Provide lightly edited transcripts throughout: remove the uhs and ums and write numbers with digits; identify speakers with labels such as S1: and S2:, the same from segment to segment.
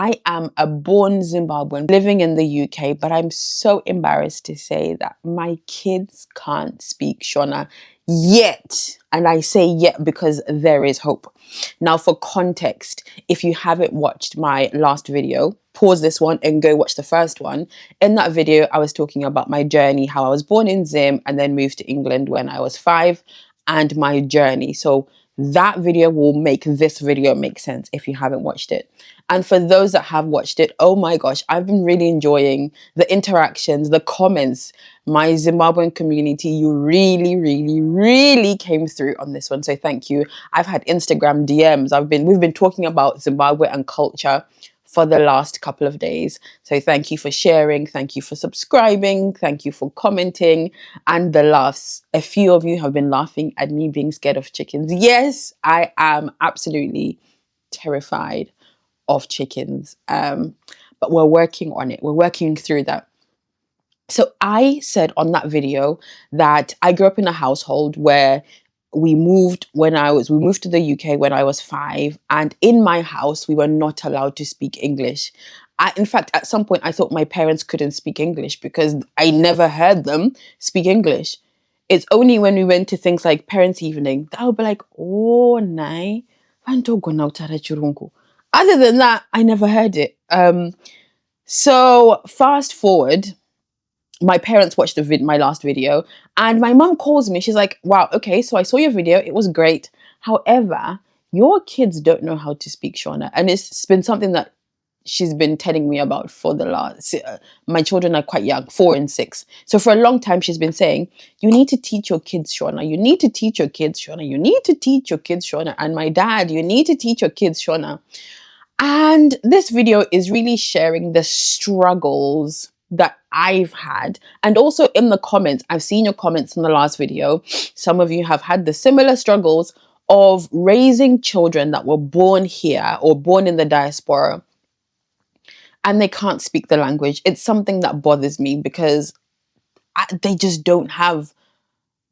S1: I am a born Zimbabwean living in the UK, but I'm so embarrassed to say that my kids can't speak Shona yet. And I say yet because there is hope. Now, for context, if you haven't watched my last video, pause this one and go watch the first one. In that video, I was talking about my journey, how I was born in Zim and then moved to England when I was 5, and my journey. So that video will make this video make sense if you haven't watched it. And for those that have watched it, oh my gosh, I've been really enjoying the interactions, the comments. My Zimbabwean community, you really came through on this one. So thank you. I've had Instagram DMs. We've been talking about Zimbabwe and culture for the last couple of days. So thank you for sharing. Thank you for subscribing. Thank you for commenting. And the laughs. A few of you have been laughing at me being scared of chickens. Yes, I am absolutely terrified of chickens. But we're working on it. We're working through that. So I said on that video that I grew up in a household where we moved to the UK when I was 5, and in my house we were not allowed to speak English. In fact, at some point I thought my parents couldn't speak English because I never heard them speak English. It's only when we went to things like parents' evening that I would be like, oh, nai, other than that, I never heard it. So fast forward, my parents watched my last video, and my mum calls me. She's like, wow, okay, so I saw your video. It was great. However, your kids don't know how to speak Shona. And it's been something that she's been telling me about for the last, my children are quite young, 4 and 6. So for a long time, she's been saying, you need to teach your kids Shona. You need to teach your kids Shona. You need to teach your kids Shona. And my dad, you need to teach your kids Shona. And this video is really sharing the struggles that I've had. And also in the comments, I've seen your comments in the last video. Some of you have had the similar struggles of raising children that were born here or born in the diaspora, and they can't speak the language. It's something that bothers me because they just don't have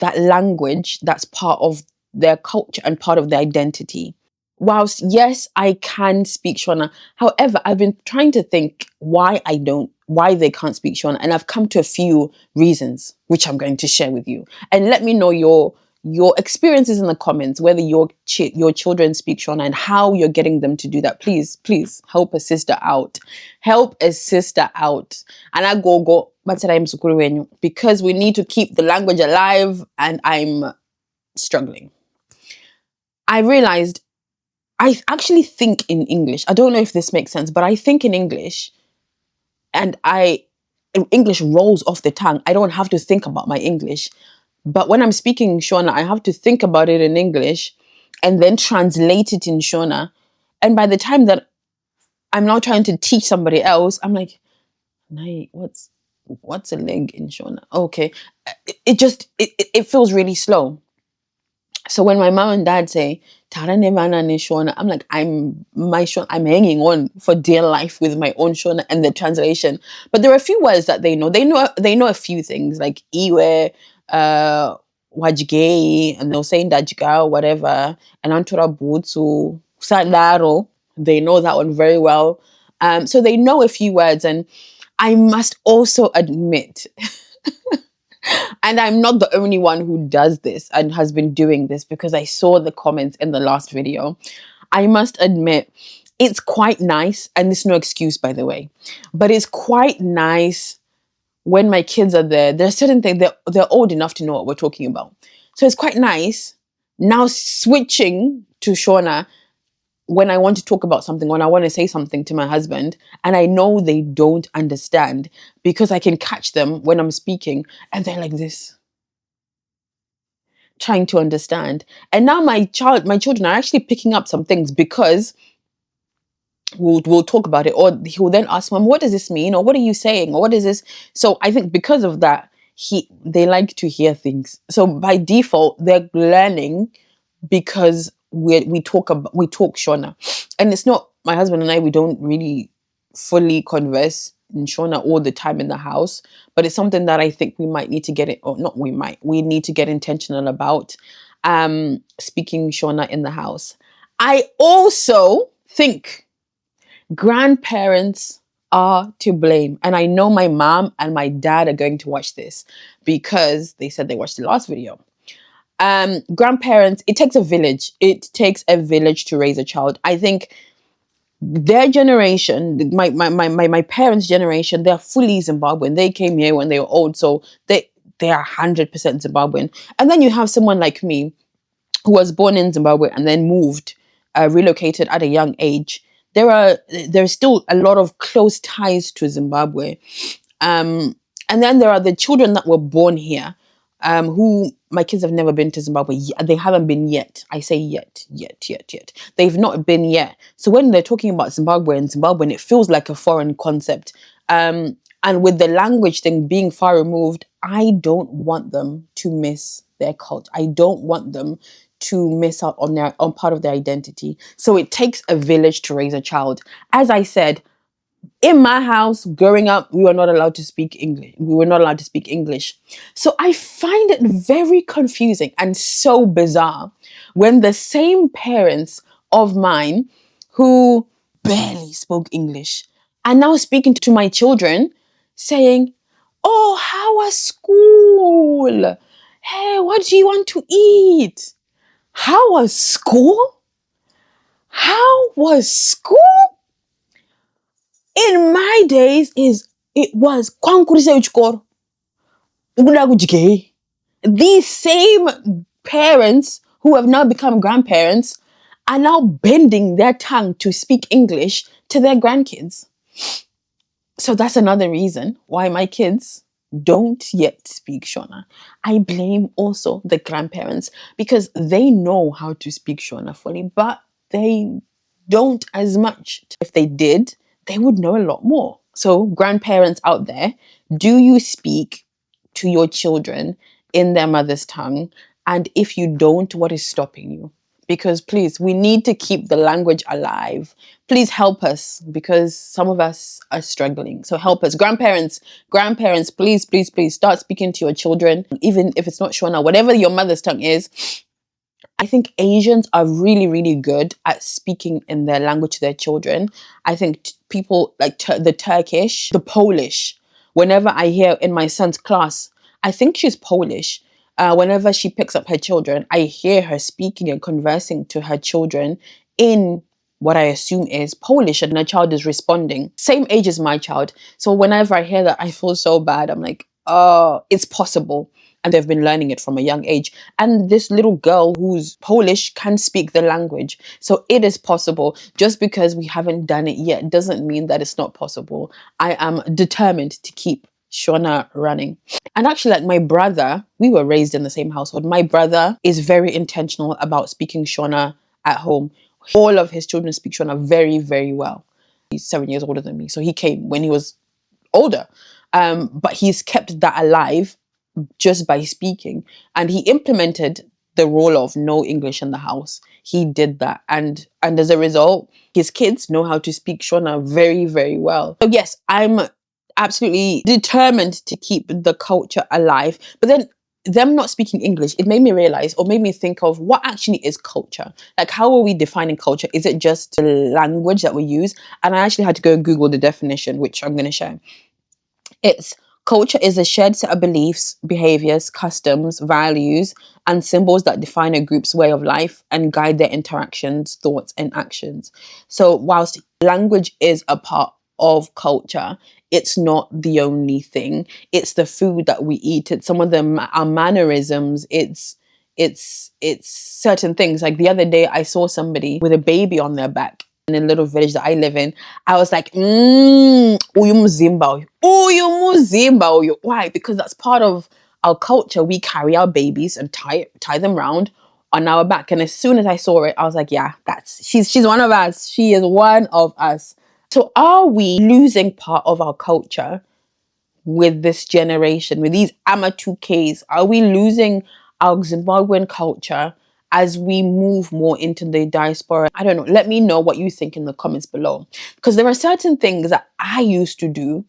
S1: that language that's part of their culture and part of their identity. Whilst, yes, I can speak Shona. However, I've been trying to think why they can't speak Shona. And I've come to a few reasons, which I'm going to share with you. And let me know your experiences in the comments, whether your children speak Shona and how you're getting them to do that. Please help a sister out. Help a sister out. And I go, because we need to keep the language alive, and I'm struggling. I realized I actually think in English. I don't know if this makes sense, but I think in English, and English rolls off the tongue. I don't have to think about my English. But when I'm speaking Shona, I have to think about it in English and then translate it in Shona. And by the time that I'm now trying to teach somebody else, I'm like, "Nay, what's a leg in Shona?" Okay. It feels really slow. So when my mom and dad say Tarane Mana ne Shona, I'm like, I'm hanging on for dear life with my own Shona and the translation. But there are a few words that they know. They know a few things like iwe, wajige, and they'll say dajga, whatever, and antura butsu, sandaro. They know that one very well. So they know a few words, and I must also admit and I'm not the only one who does this and has been doing this, because I saw the comments in the last video. I must admit, it's quite nice, and it's no excuse, by the way, but it's quite nice when my kids are there. There's certain things, they're old enough to know what we're talking about. So it's quite nice now switching to Shona when I want to talk about something, when I want to say something to my husband, and I know they don't understand, because I can catch them when I'm speaking and they're like this, trying to understand. And now my children are actually picking up some things, because we'll talk about it, or he will then ask, Mom, what does this mean? Or what are you saying? Or what is this? So I think because of that, they like to hear things. So by default, they're learning because we talk Shona. And it's not, my husband and I, we don't really fully converse in Shona all the time in the house, but it's something that I think we might need to get it, or not we need to get intentional about, speaking Shona in the house. I also think Grandparents are to blame. And I know my mom and my dad are going to watch this because they said they watched the last video. Grandparents, it takes a village. It takes a village to raise a child. I think their generation, my parents' generation, they're fully Zimbabwean. They came here when they were old, so they are 100% Zimbabwean. And then you have someone like me who was born in Zimbabwe and then moved, relocated at a young age. There's still a lot of close ties to Zimbabwe. And then there are the children that were born here, who my kids have never been to Zimbabwe. They haven't been yet. I say yet. They've not been yet. So when they're talking about Zimbabwe and Zimbabwean, it feels like a foreign concept. And with the language thing being far removed, I don't want them to miss their culture. I don't want them to miss out on part of their identity. So it takes a village to raise a child. As I said, in my house growing up, we were not allowed to speak English. So I find it very confusing and so bizarre when the same parents of mine who barely spoke English are now speaking to my children saying, "Oh, how was school? Hey, what do you want to eat? How was school? How was school?" In my days, it was kwankurise uchikoro. These same parents who have now become grandparents are now bending their tongue to speak English to their grandkids. So that's another reason why my kids don't yet speak Shona. I blame also the grandparents because they know how to speak Shona fully, but they don't as much. If they did, they would know a lot more. So grandparents out there, do you speak to your children in their mother's tongue? And if you don't, what is stopping you? Because please, we need to keep the language alive. Please help us because some of us are struggling. So help us. Grandparents, please start speaking to your children. Even if it's not Shona, whatever your mother's tongue is. I think Asians are really, really good at speaking in their language to their children. I think people like the Turkish, the Polish, whenever I hear in my son's class, I think she's Polish. Whenever she picks up her children, I hear her speaking and conversing to her children in what I assume is Polish, and her child is responding. Same age as my child. So whenever I hear that, I feel so bad. I'm like, oh, it's possible. And they've been learning it from a young age. And this little girl who's Polish can speak the language. So it is possible. Just because we haven't done it yet doesn't mean that it's not possible. I am determined to keep Shona running. And actually, like my brother, we were raised in the same household. My brother is very intentional about speaking Shona at home. All of his children speak Shona very, very well. He's 7 years older than me. So he came when he was older. But he's kept that alive just by speaking. And he implemented the rule of no English in the house. He did that. And as a result, his kids know how to speak Shona very, very well. So yes, I'm absolutely determined to keep the culture alive. But then them not speaking English, it made me realize or made me think of what actually is culture. Like, how are we defining culture? Is it just the language that we use? And I actually had to go Google the definition, which I'm going to share. Culture is a shared set of beliefs, behaviors, customs, values, and symbols that define a group's way of life and guide their interactions, thoughts, and actions. So whilst language is a part of culture, it's not the only thing. It's the food that we eat. It's some of our mannerisms. It's certain things. Like the other day, I saw somebody with a baby on their back in a little village that I live in. I was like, uyu Muzimba. Why? Because that's part of our culture. We carry our babies and tie them round on our back. And as soon as I saw it, I was like, yeah, she's one of us. She is one of us. So are we losing part of our culture with this generation, with these Ama2Ks? Are we losing our Zimbabwean culture as we move more into the diaspora? I don't know. Let me know what you think in the comments below. Because there are certain things that I used to do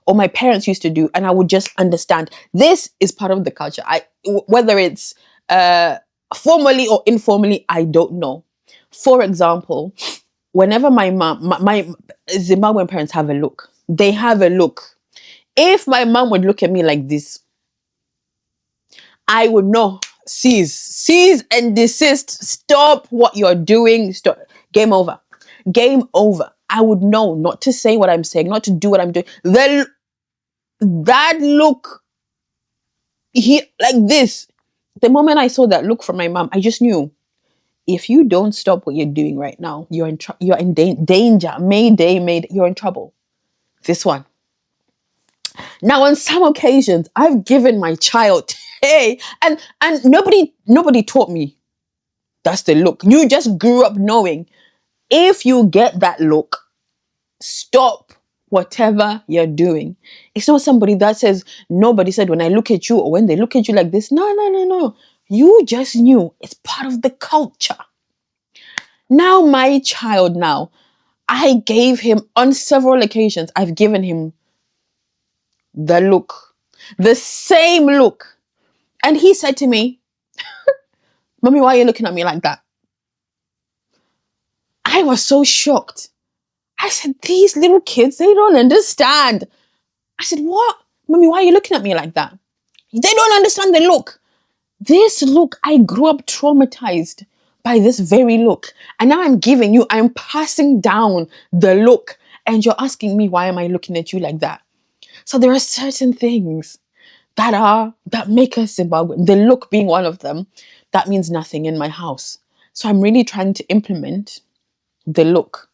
S1: or my parents used to do, and I would just understand this is part of the culture. Whether it's formally or informally, I don't know. For example, whenever my Zimbabwean parents have a look, they have a look. If my mom would look at me like this, I would know. Cease and desist. Stop what you're doing. Stop. Game over. Game over. I would know not to say what I'm saying, not to do what I'm doing. Then that look, like this. The moment I saw that look from my mom, I just knew, if you don't stop what you're doing right now, you're in danger. Mayday, you're in trouble. This one. Now, on some occasions, I've given my child, hey, and nobody taught me. That's the look. You just grew up knowing, if you get that look, stop whatever you're doing. It's not somebody that says, nobody said, when I look at you, or when they look at you like this. No. You just knew. It's part of the culture. Now, my child, I gave him, on several occasions, I've given him the look, the same look. And he said to me, Mommy, why are you looking at me like that? I was so shocked. I said, these little kids, they don't understand. I said, what? Mommy, why are you looking at me like that? They don't understand the look. This look, I grew up traumatized by this very look. And now I'm passing down the look. And you're asking me, why am I looking at you like that? So there are certain things that make us Zimbabwean. The look being one of them, that means nothing in my house. So I'm really trying to implement the look.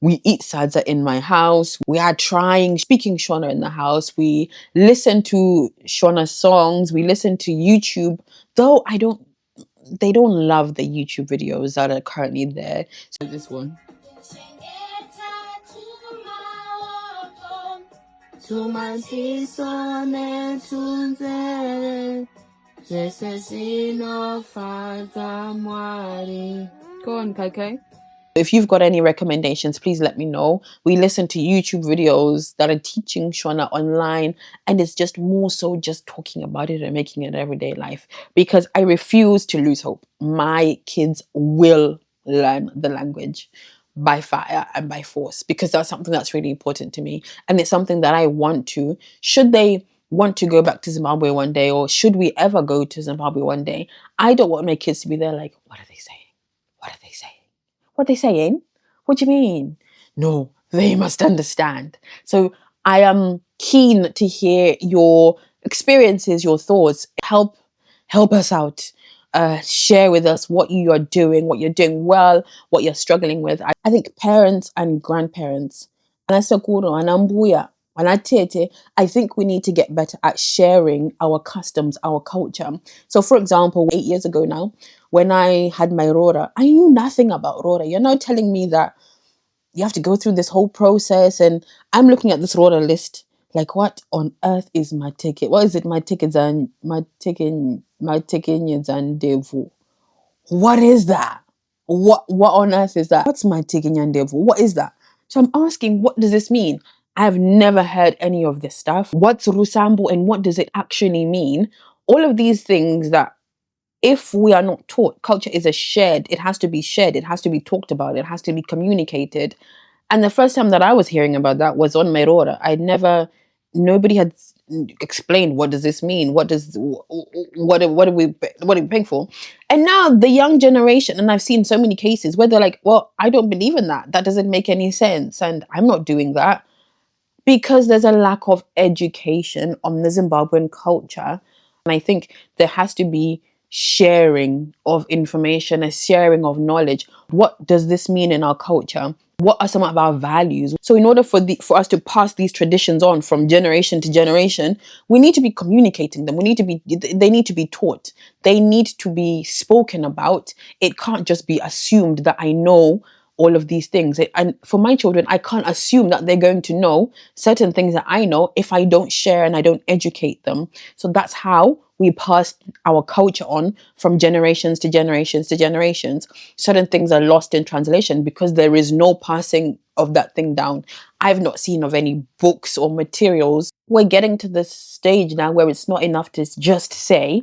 S1: We eat sadza in my house. We are speaking Shona in the house. We listen to Shona songs. We listen to YouTube, though they don't love the YouTube videos that are currently there. So this one. Go on, Kake. If you've got any recommendations, please let me know. We listen to YouTube videos that are teaching Shona online, and it's just more so just talking about it and making it everyday life, because I refuse to lose hope. My kids will learn the language by fire and by force, because that's something that's really important to me, and it's something that I want to. Should they want to go back to Zimbabwe one day, or should we ever go to Zimbabwe one day, I don't want my kids to be there like, what are they saying? What are they saying? What are they saying? What do you mean? No, they must understand. So I am keen to hear your experiences, your thoughts. Help us out. Share with us what you are doing, what you're doing well, what you're struggling with. I think parents and grandparents, I think we need to get better at sharing our customs, our culture. So for example, 8 years ago now, when I had my Rora, I knew nothing about Rora. You're now telling me that you have to go through this whole process, and I'm looking at this Rora list like, what on earth is my ticket? What is it? My tickets and my ticket and devu. What is that? What on earth is that? What's my ticket and devu? What is that? So I'm asking, what does this mean? I've never heard any of this stuff. What's Rusambo and what does it actually mean? All of these things that, if we are not taught, culture is it has to be shared, it has to be talked about, it has to be communicated. And the first time that I was hearing about that was on Merora. Nobody had explained, what does this mean? What are we paying for? And now the young generation, and I've seen so many cases where they're like, well, I don't believe in that. That doesn't make any sense. And I'm not doing that, because there's a lack of education on the Zimbabwean culture. And I think there has to be sharing of information, a sharing of knowledge. What does this mean in our culture? What are some of our values? So in order for us to pass these traditions on from generation to generation, we need to be communicating them. They need to be taught. They need to be spoken about. It can't just be assumed that I know all of these things. And for my children, I can't assume that they're going to know certain things that I know if I don't share and I don't educate them. So that's how we pass our culture on from generations to generations to generations. Certain things are lost in translation because there is no passing of that thing down. I've not seen of any books or materials. We're getting to this stage now where it's not enough to just say,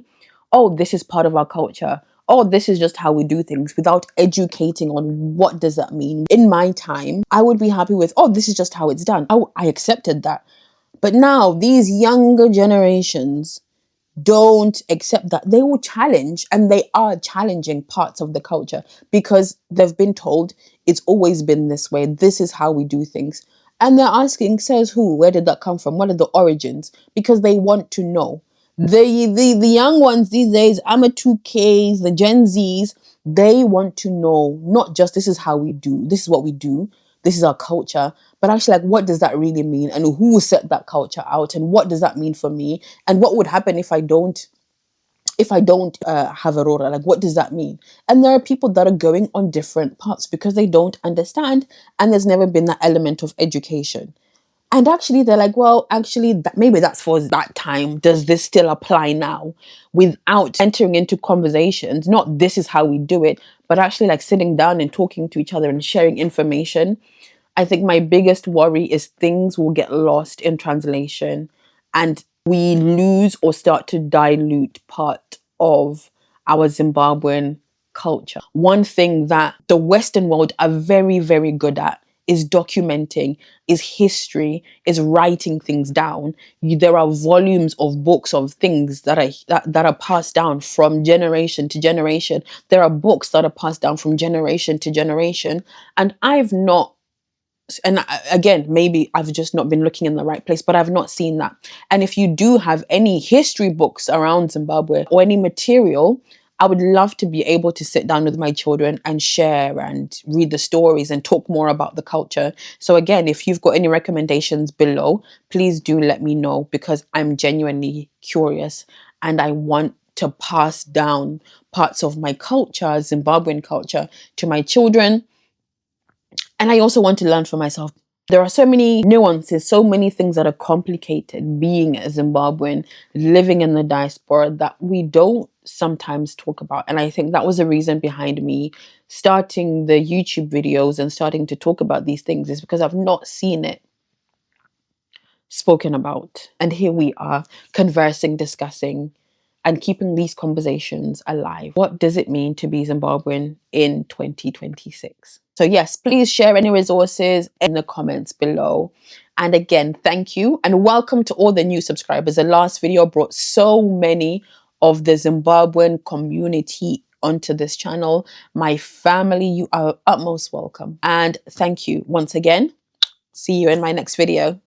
S1: oh, this is part of our culture. oh, this is just how we do things, without educating on what does that mean. In my time, I would be happy with, oh, this is just how it's done. I accepted that. But now these younger generations don't accept that. They will challenge, and they are challenging parts of the culture because they've been told it's always been this way. This is how we do things. And they're asking, says who? Where did that come from? What are the origins? Because they want to know. The young ones these days, I'm a 2Ks, the Gen Zs, they want to know not just this is how we do, this is what we do, this is our culture, but actually like what does that really mean, and who set that culture out, and what does that mean for me, and what would happen if I don't have Aurora, like what does that mean? And there are people that are going on different paths because they don't understand, and there's never been that element of education. And actually, they're like, well, actually, maybe that's for that time. Does this still apply now? Without entering into conversations, not this is how we do it, but actually like sitting down and talking to each other and sharing information. I think my biggest worry is things will get lost in translation and we lose or start to dilute part of our Zimbabwean culture. One thing that the Western world are very, very good at is documenting, is history, is writing things down. There are volumes of books of things that are passed down from generation to generation. There are books that are passed down from generation to generation. And again, maybe I've just not been looking in the right place, but I've not seen that. And if you do have any history books around Zimbabwe or any material, I would love to be able to sit down with my children and share and read the stories and talk more about the culture. So again, if you've got any recommendations below, please do let me know, because I'm genuinely curious and I want to pass down parts of my culture, Zimbabwean culture, to my children. And I also want to learn for myself. There are so many nuances, so many things that are complicated being a Zimbabwean, living in the diaspora, that we don't sometimes talk about. And I think that was the reason behind me starting the YouTube videos and starting to talk about these things, is because I've not seen it spoken about. And here we are conversing, discussing, and keeping these conversations alive. What does it mean to be Zimbabwean in 2026? So yes, please share any resources in the comments below. And again, thank you and welcome to all the new subscribers. The last video brought so many of the Zimbabwean community onto this channel. My family, you are utmost welcome. And thank you once again. See you in my next video.